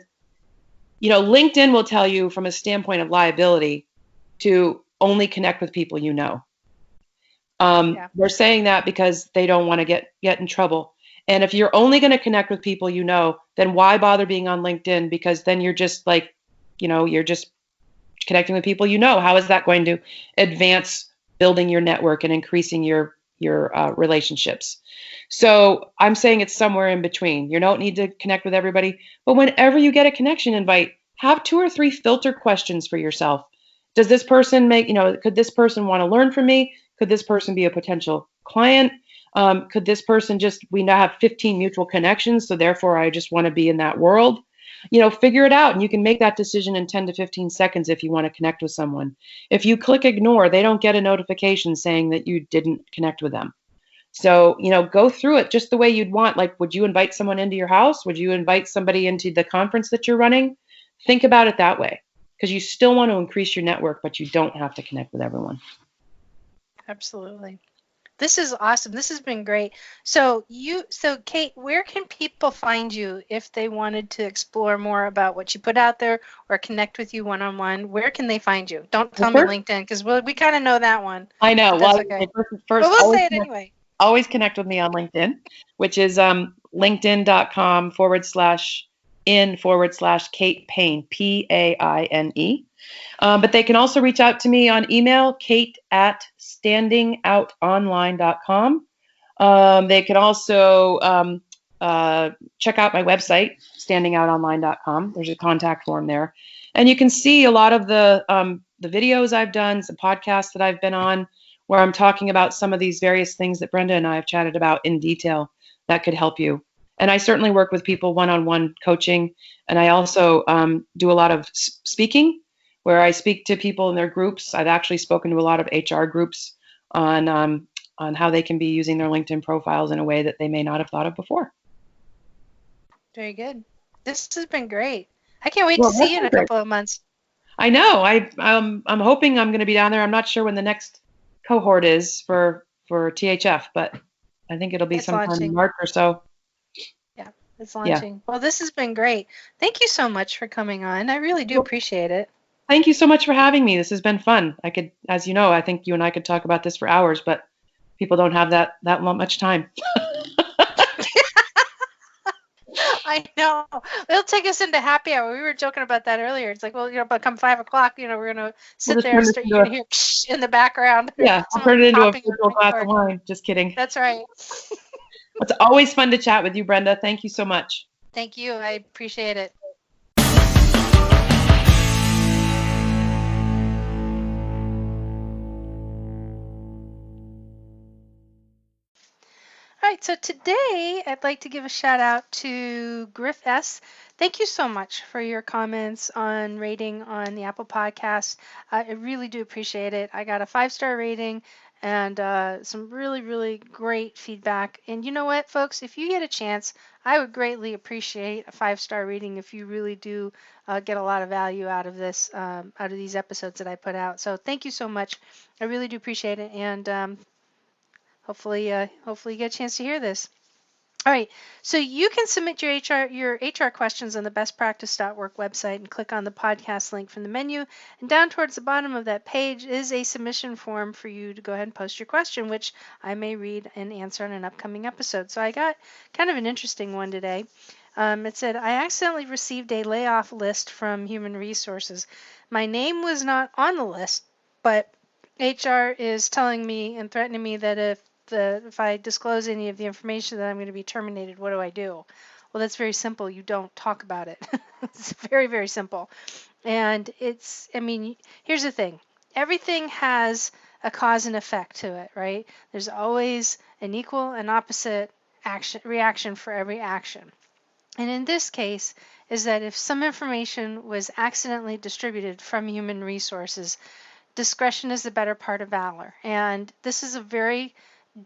LinkedIn will tell you from a standpoint of liability to only connect with people you know. They're saying that because they don't want to get in trouble. And if you're only going to connect with people you know, then why bother being on LinkedIn? Because then you're just you're just connecting with people you know. How is that going to advance building your network and increasing your relationships? So I'm saying it's somewhere in between. You don't need to connect with everybody, but whenever you get a connection invite, have 2 or 3 filter questions for yourself. Does this person could this person want to learn from me? Could this person be a potential client? Could this person we now have 15 mutual connections, so therefore I just want to be in that world? Figure it out, and you can make that decision in 10 to 15 seconds if you want to connect with someone. If you click ignore, they don't get a notification saying that you didn't connect with them. So, go through it just the way you'd want. Like, would you invite someone into your house? Would you invite somebody into the conference that you're running? Think about it that way, because you still want to increase your network, but you don't have to connect with everyone. Absolutely. This is awesome. This has been great. So Kate, where can people find you if they wanted to explore more about what you put out there or connect with you one-on-one? Where can they find you? Don't tell me LinkedIn, because we kind of know that one. I know. Well, okay. First, but we'll say it anyway. Always connect with me on LinkedIn, which is linkedin.com/in/Kate Paine, Paine. But they can also reach out to me on email, kate@standingoutonline.com. They can also check out my website, standingoutonline.com. There's a contact form there. And you can see a lot of the videos I've done, some podcasts that I've been on, where I'm talking about some of these various things that Brenda and I have chatted about in detail that could help you. And I certainly work with people one-on-one coaching. And I also do a lot of speaking, where I speak to people in their groups. I've actually spoken to a lot of HR groups on how they can be using their LinkedIn profiles in a way that they may not have thought of before. Very good. This has been great. I can't wait Well, to see that's you in a great. couple of months. I know. I'm hoping I'm going to be down there. I'm not sure when the next cohort is for THF, but I think it'll be It's sometime in launching. March or so. Yeah, it's Yeah. launching. Well, this has been great. Thank you so much for coming on. I really do Well, appreciate it. thank you so much for having me. This has been fun. I could, as you know, I think you and I could talk about this for hours, but people don't have that much time. I know. It'll take us into happy hour. We were joking about that earlier. It's like, well, but come 5 o'clock, we're gonna We'll sit just there turn and this start. into You're gonna hear in the background. yeah, I'll Someone turn it into a popping a virtual drink glass of card. wine. Just kidding. That's right. It's always fun to chat with you, Brenda. Thank you so much. Thank you. I appreciate it. All right, so today I'd like to give a shout out to Griff S. Thank you so much for your comments on rating on the Apple Podcast. I really do appreciate it. I got a 5-star rating and some really, really great feedback. And you know what, folks? If you get a chance, I would greatly appreciate a 5-star rating if you really do get a lot of value out of this, out of these episodes that I put out. So thank you so much. I really do appreciate it. And hopefully you get a chance to hear this. All right, so you can submit your HR questions on the bestpractice.work website and click on the podcast link from the menu. And down towards the bottom of that page is a submission form for you to go ahead and post your question, which I may read and answer on an upcoming episode. So I got kind of an interesting one today. It said, I accidentally received a layoff list from Human Resources. My name was not on the list, but HR is telling me and threatening me that if I disclose any of the information that I'm going to be terminated, what do I do? Well, that's very simple. You don't talk about it. It's very, very simple. And here's the thing. Everything has a cause and effect to it, right? There's always an equal and opposite reaction for every action. And in this case is that if some information was accidentally distributed from Human Resources, discretion is the better part of valor. And this is a very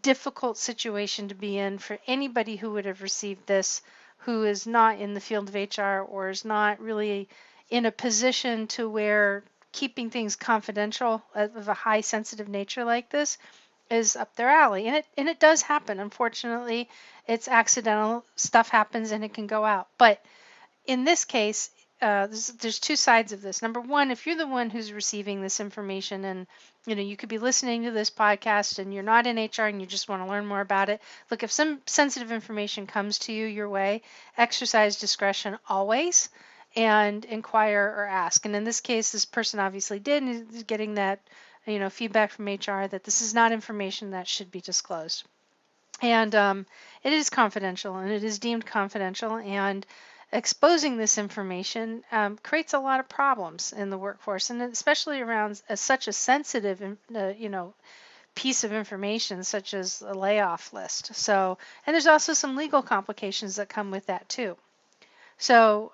difficult situation to be in for anybody who would have received this, who is not in the field of HR or is not really in a position to where keeping things confidential of a high sensitive nature like this is up their alley. And it does happen. Unfortunately, it's accidental. Stuff happens and it can go out. But in this case, there's two sides of this. Number one, if you're the one who's receiving this information and you could be listening to this podcast and you're not in HR and you just want to learn more about it, look, if some sensitive information comes to you your way, exercise discretion always and inquire or ask. And in this case, this person obviously did and is getting that feedback from HR that this is not information that should be disclosed. And it is confidential and it is deemed confidential, and exposing this information creates a lot of problems in the workforce, and especially around such a sensitive, piece of information such as a layoff list. So, and there's also some legal complications that come with that too. So,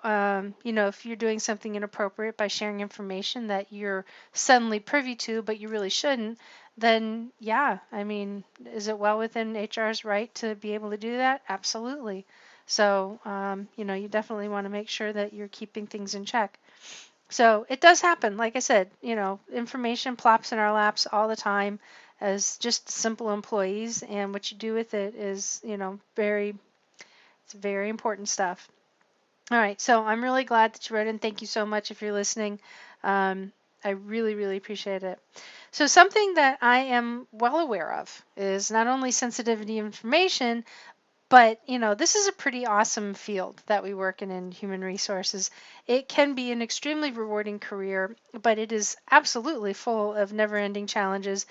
if you're doing something inappropriate by sharing information that you're suddenly privy to, but you really shouldn't, then yeah, is it well within HR's right to be able to do that? Absolutely. So, you definitely want to make sure that you're keeping things in check. So it does happen. Like I said, information plops in our laps all the time as just simple employees, and what you do with it is, it's very important stuff. All right, so I'm really glad that you wrote in. Thank you so much if you're listening. I really, really appreciate it. So something that I am well aware of is not only sensitivity of information, but this is a pretty awesome field that we work in human resources. It can be an extremely rewarding career, but it is absolutely full of never-ending challenges.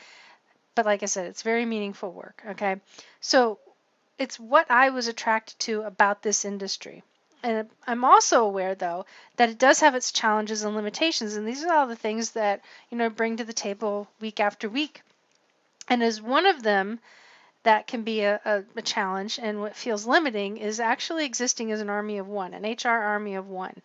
But like I said, it's very meaningful work, okay? So it's what I was attracted to about this industry. And I'm also aware, though, that it does have its challenges and limitations, and these are all the things that bring to the table week after week. And as one of them, that can be a challenge, and what feels limiting is actually existing as an army of one, an HR army of one.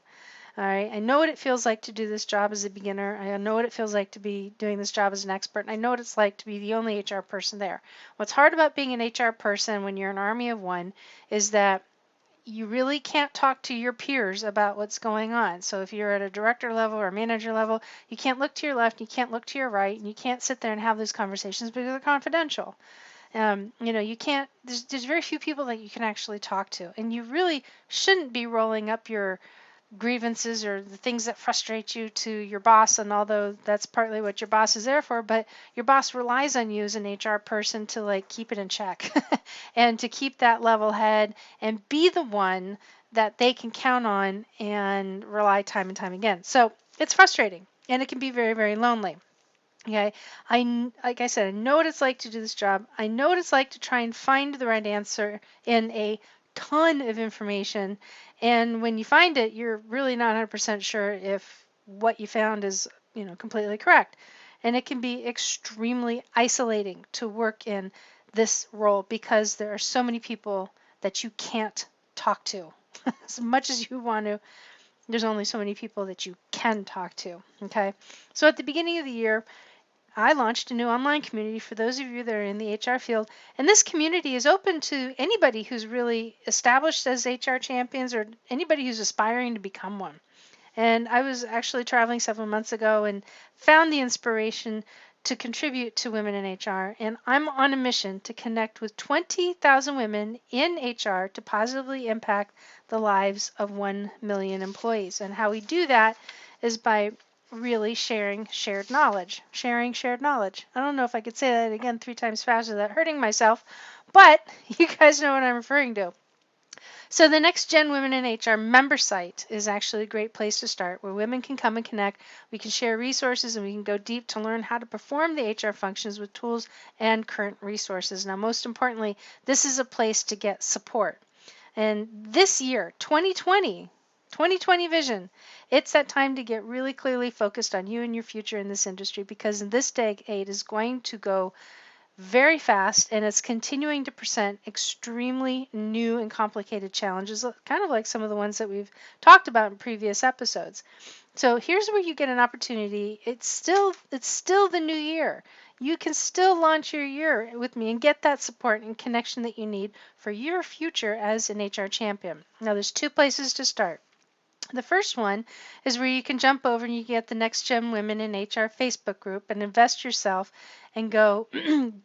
All right, I know what it feels like to do this job as a beginner. I know what it feels like to be doing this job as an expert. And I know what it's like to be the only HR person there. What's hard about being an HR person when you're an army of one is that you really can't talk to your peers about what's going on. So if you're at a director level or manager level, you can't look to your left, you can't look to your right, and you can't sit there and have those conversations because they're confidential. You can't, there's very few people that you can actually talk to. And you really shouldn't be rolling up your grievances or the things that frustrate you to your boss, and although that's partly what your boss is there for, but your boss relies on you as an HR person to like keep it in check and to keep that level head and be the one that they can count on and rely time and time again. So it's frustrating and it can be very, very lonely. Okay, like I said, I know what it's like to do this job. I know what it's like to try and find the right answer in a ton of information. And when you find it, you're really not 100% sure if what you found is, completely correct. And it can be extremely isolating to work in this role because there are so many people that you can't talk to. As much as you want to, there's only so many people that you can talk to. Okay, so at the beginning of the year, I launched a new online community for those of you that are in the HR field. And this community is open to anybody who's really established as HR champions or anybody who's aspiring to become one. And I was actually traveling several months ago and found the inspiration to contribute to women in HR. And I'm on a mission to connect with 20,000 women in HR to positively impact the lives of 1 million employees. And how we do that is by really sharing shared knowledge. Sharing shared knowledge. I don't know if I could say that again 3 times faster without hurting myself, but you guys know what I'm referring to. So the Next Gen Women in HR member site is actually a great place to start where women can come and connect. We can share resources and we can go deep to learn how to perform the HR functions with tools and current resources. Now, most importantly, this is a place to get support. And this year, 2020 vision, it's that time to get really clearly focused on you and your future in this industry because in this decade is going to go very fast and it's continuing to present extremely new and complicated challenges, kind of like some of the ones that we've talked about in previous episodes. So here's where you get an opportunity. It's still the new year. You can still launch your year with me and get that support and connection that you need for your future as an HR champion. Now there's 2 places to start. The first one is where you can jump over and you get the Next Gen Women in HR Facebook group and invest yourself and go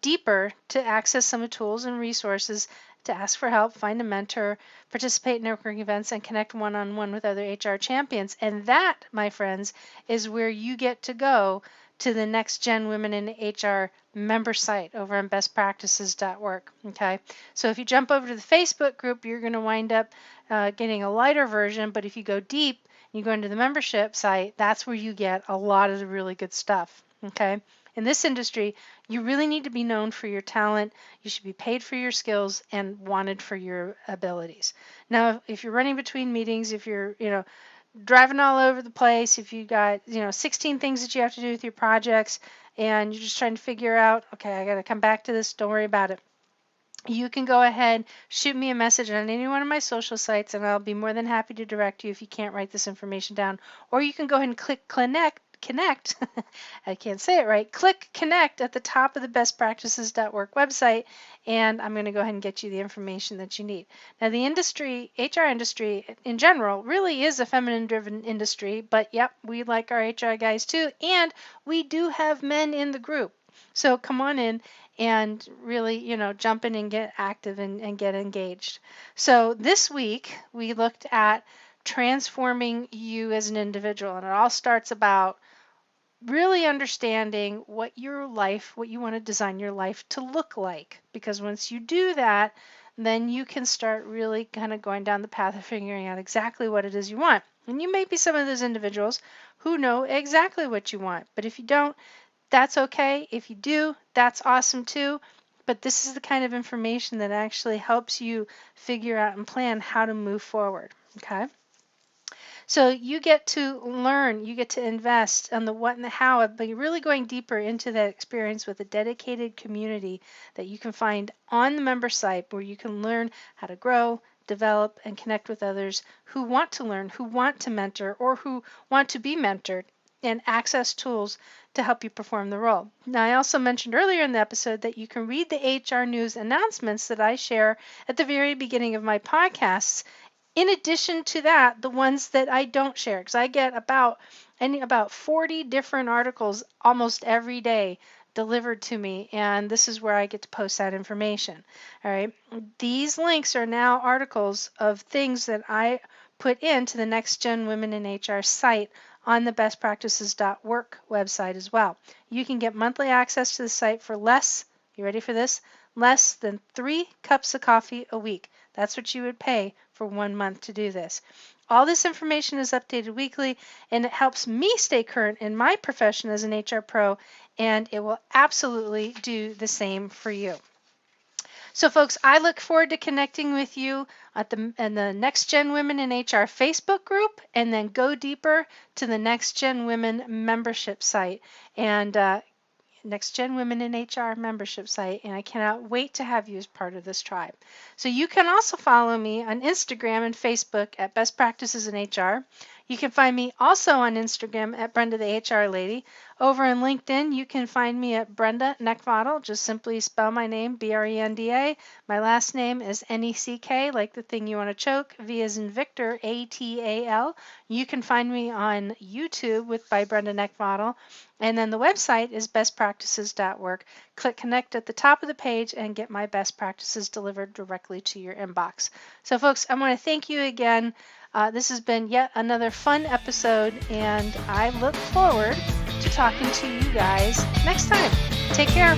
deeper to access some of the tools and resources to ask for help, find a mentor, participate in networking events, and connect one-on-one with other HR champions. And that, my friends, is where you get to go to the Next Gen Women in HR member site over on bestpractices.org. Okay, so if you jump over to the Facebook group, you're going to wind up getting a lighter version, but if you go deep, you go into the membership site, that's where you get a lot of the really good stuff. Okay, in this industry, you really need to be known for your talent. You should be paid for your skills and wanted for your abilities. Now, if you're running between meetings, if you're, driving all over the place, if you got 16 things that you have to do with your projects and you're just trying to figure out, okay, I got to come back to this, don't worry about it, you can go ahead, shoot me a message on any one of my social sites and I'll be more than happy to direct you if you can't write this information down. Or you can go ahead and click connect I can't say it right, click connect at the top of the bestpractices.org website, and I'm going to go ahead and get you the information that you need. Now the industry, HR industry in general, really is a feminine driven industry, but yep, we like our HR guys too, and we do have men in the group. So come on in and really, jump in and get active and get engaged. So this week we looked at transforming you as an individual, and it all starts about really understanding what your life, what you want to design your life to look like. Because once you do that, then you can start really kind of going down the path of figuring out exactly what it is you want. And you may be some of those individuals who know exactly what you want. But if you don't, that's okay. If you do, that's awesome too. But this is the kind of information that actually helps you figure out and plan how to move forward. Okay? So you get to learn, you get to invest on the what and the how, but you're really going deeper into that experience with a dedicated community that you can find on the member site where you can learn how to grow, develop, and connect with others who want to learn, who want to mentor, or who want to be mentored, and access tools to help you perform the role. Now, I also mentioned earlier in the episode that you can read the HR news announcements that I share at the very beginning of my podcasts. In addition to that, the ones that I don't share, because I get about 40 different articles almost every day delivered to me, and this is where I get to post that information. All right. These links are now articles of things that I put into the Next Gen Women in HR site on the bestpractices.work website as well. You can get monthly access to the site for less, you ready for this? Less than 3 cups of coffee a week. That's what you would pay for 1 month to do this. All this information is updated weekly, and it helps me stay current in my profession as an HR pro, and it will absolutely do the same for you. So, folks, I look forward to connecting with you in the Next Gen Women in HR Facebook group, and then go deeper to the Next Gen Women membership site and Next Gen Women in HR membership site, and I cannot wait to have you as part of this tribe. So you can also follow me on Instagram and Facebook at Best Practices in HR. You can find me also on Instagram at Brenda the HR Lady. Over on LinkedIn, you can find me at Brenda Neckvatal. Just simply spell my name, Brenda. My last name is Neck, like the thing you want to choke, V as in Victor, Atal. You can find me on YouTube by Brenda Neckvatal. And then the website is bestpractices.work. Click connect at the top of the page and get my best practices delivered directly to your inbox. So, folks, I want to thank you again. This has been yet another fun episode, and I look forward to talking to you guys next time. Take care.